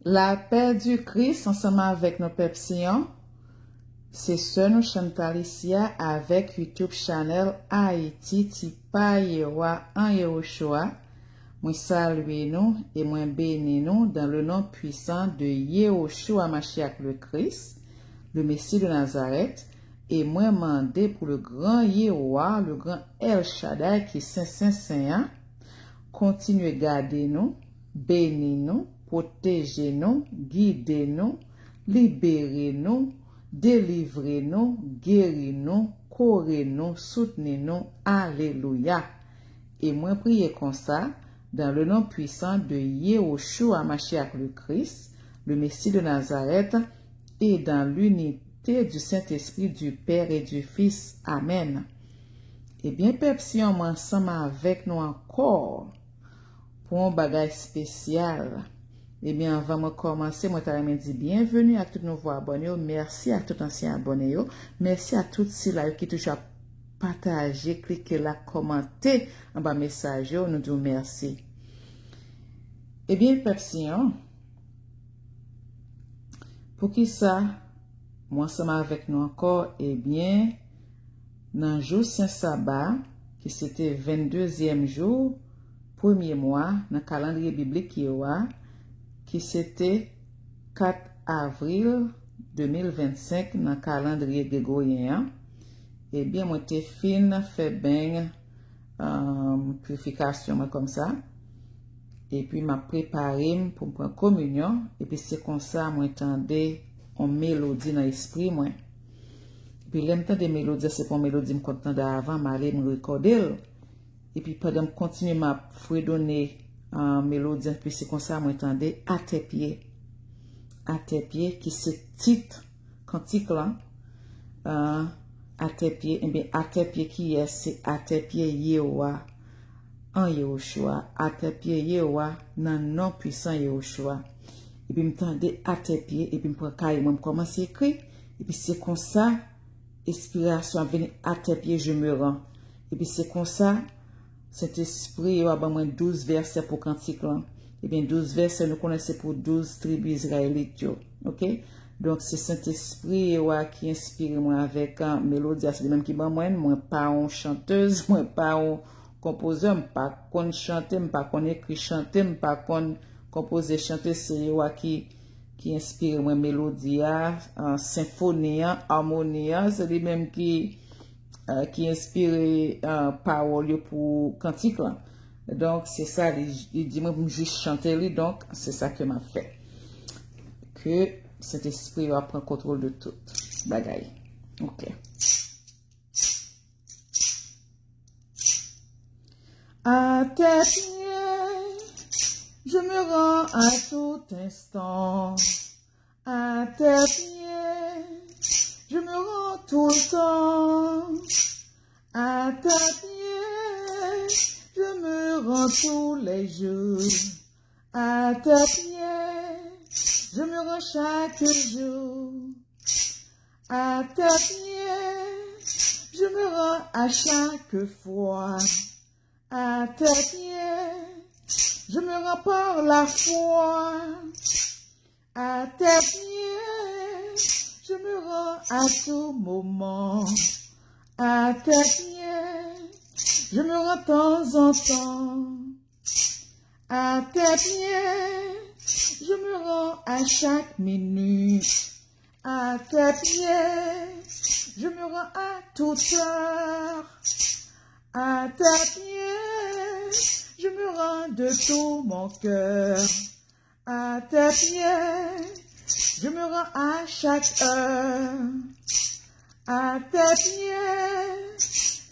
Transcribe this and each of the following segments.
La paix du Christ ensemble avec nos pepsions. C'est ce nous Chantal ici avec YouTube channel Haïti Tipa Yewa en Yehoshua. Moi salue nous et moi bénis nous dans le nom puissant de Yehoshua Mashiach le Christ, le Messie de Nazareth. Et moi mandé pour le grand Yehowa, le grand El Shaddai qui est Saint, continuez garder nous, bénir nous, protéger nous, guider nous, libérer nous, délivrer nous, guérir nous, courir nous, soutenir nous. Alléluia. Et moi prier comme ça, dans le nom puissant de Yehoshua Mashiach le Christ, le Messie de Nazareth, et dans l'unité du Saint-Esprit, du Père et du Fils. Amen. Eh bien, Pepsi, on ensemble avec nous encore pour un bagage spécial. Eh bien, avant de commencer, moi, je dis bienvenue à tous nos nouveaux abonnés. Merci à tous les anciens abonnés. Merci à tous ceux qui toujours partagé, cliquez là, commenter en bas message. Nous disons merci. Eh bien, Pepsi, pour qui ça, moi, ensemble avec nous encore, eh bien, dans le jour Saint-Sabbat, qui c'était 22e jour, premier mois, dans le calendrier biblique qui c'était 4 avril 2025, dans le calendrier grégorien. Eh bien, moi, t'es fin, fait bien, purification, comme ça. Et puis, m'a préparé pour prendre communion. Et puis, c'est comme ça, moi, entendais une mélodie dans l'esprit, moi. Puis, l'entendre des mélodies, c'est pour mélodie, me content d'avant, m'aller me recorder. Et puis, pendant que je continue à fredonner mélodie, puis c'est comme ça, moi, entendais à tes pieds, qui c'est titre, cantique là, à tes pieds, eh bien, à tes pieds qui est, c'est à tes pieds, Yehowa, en Yehoshua, à tes pieds, Yehowa, dans le nom puissant Yehoshua. Et puis, m'entendais à tes pieds, et puis, je commence à écrire, et puis, c'est comme ça, inspiration vient à tes pieds, je me rends. Et puis, c'est comme ça, cet esprit, il y a 12 versets pour cantique là. Et bien, 12 versets, nous connaissons pour 12 tribus israélites, ok? Donc, c'est Saint-Esprit qui inspire moi avec une mélodie, c'est même qui moi pas une chanteuse, moi pas un composeur, moi pas qu'on chanter, moi pas qu'on écrit chanter, moi pas qu'on composer chanter, c'est qui inspire moi mélodie, symphonie, harmonie, c'est lui même qui inspire parole pour cantique là. Donc c'est ça, il dit moi juste chanter lui, donc c'est ça que m'a fait. Que cet esprit va prendre contrôle de tout bagaille. OK. À tes pieds, je me rends à tout instant. À tes pieds, je me rends tout le temps. À tes pieds, je me rends tous les jours. À tes pieds, je me rends chaque jour. À tes pieds, je me rends à chaque fois. À tes pieds, je me rends par la foi. À tes pieds, je me rends à tout moment. À tes pieds, je me rends de temps en temps. À tes pieds, je me rends à chaque minute. À tes pieds, je me rends à toute heure. À tes pieds, je me rends de tout mon cœur. À tes pieds, je me rends à chaque heure. À tes pieds,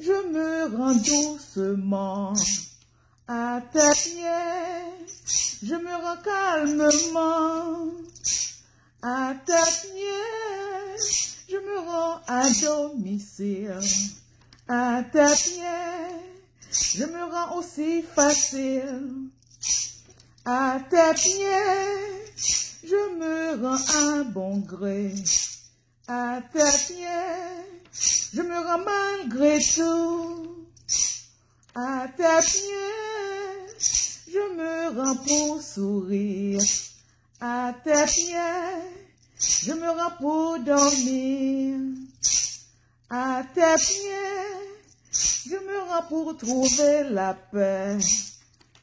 je me rends doucement. À tes pieds, je me rends calmement. À tes pieds, je me rends à domicile. À tes pieds, je me rends aussi facile. À tes pieds, je me rends à bon gré. À tes pieds, je me rends malgré tout. À tes pieds, je me rends pour sourire. À tes pieds, je me rends pour dormir. À tes pieds, je me rends pour trouver la paix.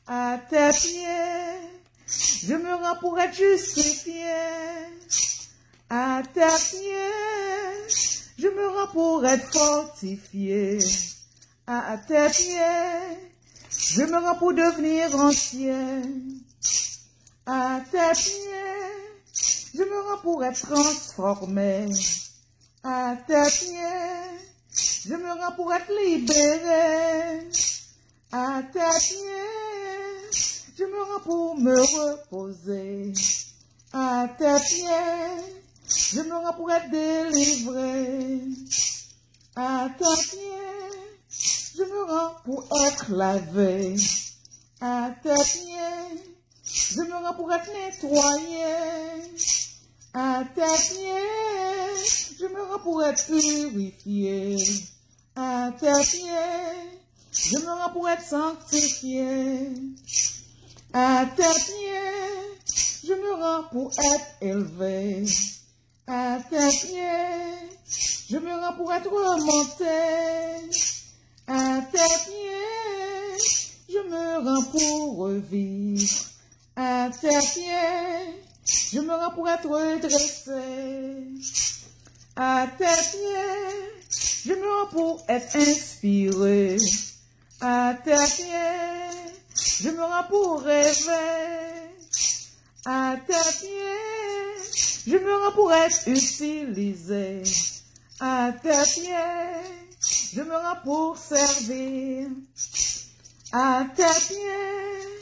À tes pieds, je me rends pour être justifié. À tes pieds, je me rends pour être fortifié. À tes pieds, je me rends pour devenir entier. À tes pieds, je me rends pour être transformé. À tes pieds, je me rends pour être libéré. À tes pieds, je me rends pour me reposer. À tes pieds, je me rends pour être délivré. À tes pieds, je me rends pour être lavé. À tes pieds, je me rends pour être nettoyé. À tes pieds, je me rends pour être purifié. À tes pieds, je me rends pour être sanctifié. À tes pieds, je me rends pour être élevé. À tes pieds, je me rends pour être remonté. À tes pieds, je me rends pour revivre. À tes pieds, je me rends pour être redressé. À tes pieds, je me rends pour être inspiré. À tes pieds, je me rends pour rêver. À tes pieds, je me rends pour être utilisé. À tes pieds, je me rends pour servir. À tes pieds,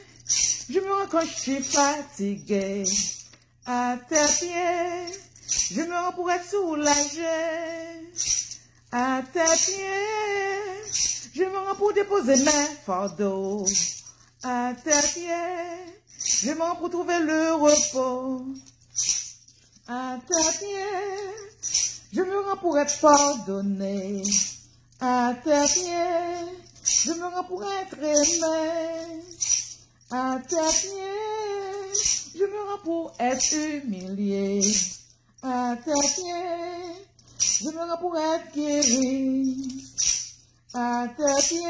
je me rends quand je suis fatigué. À tes pieds, je me rends pour être soulagé. À tes pieds, je me rends pour déposer mes fardeaux. À tes pieds, je me rends pour trouver le repos. À tes pieds, je me rends pour être pardonné. À tes pieds, je me rends pour être aimé. À tes pieds, je me rends pour être humilié. À tes pieds, je me rends pour être guéri. À tes pieds,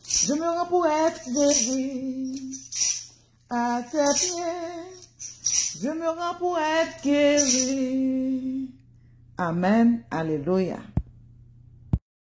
je me rends pour être guéri. À tes pieds, je me rends pour être guéri. Amen. Alléluia.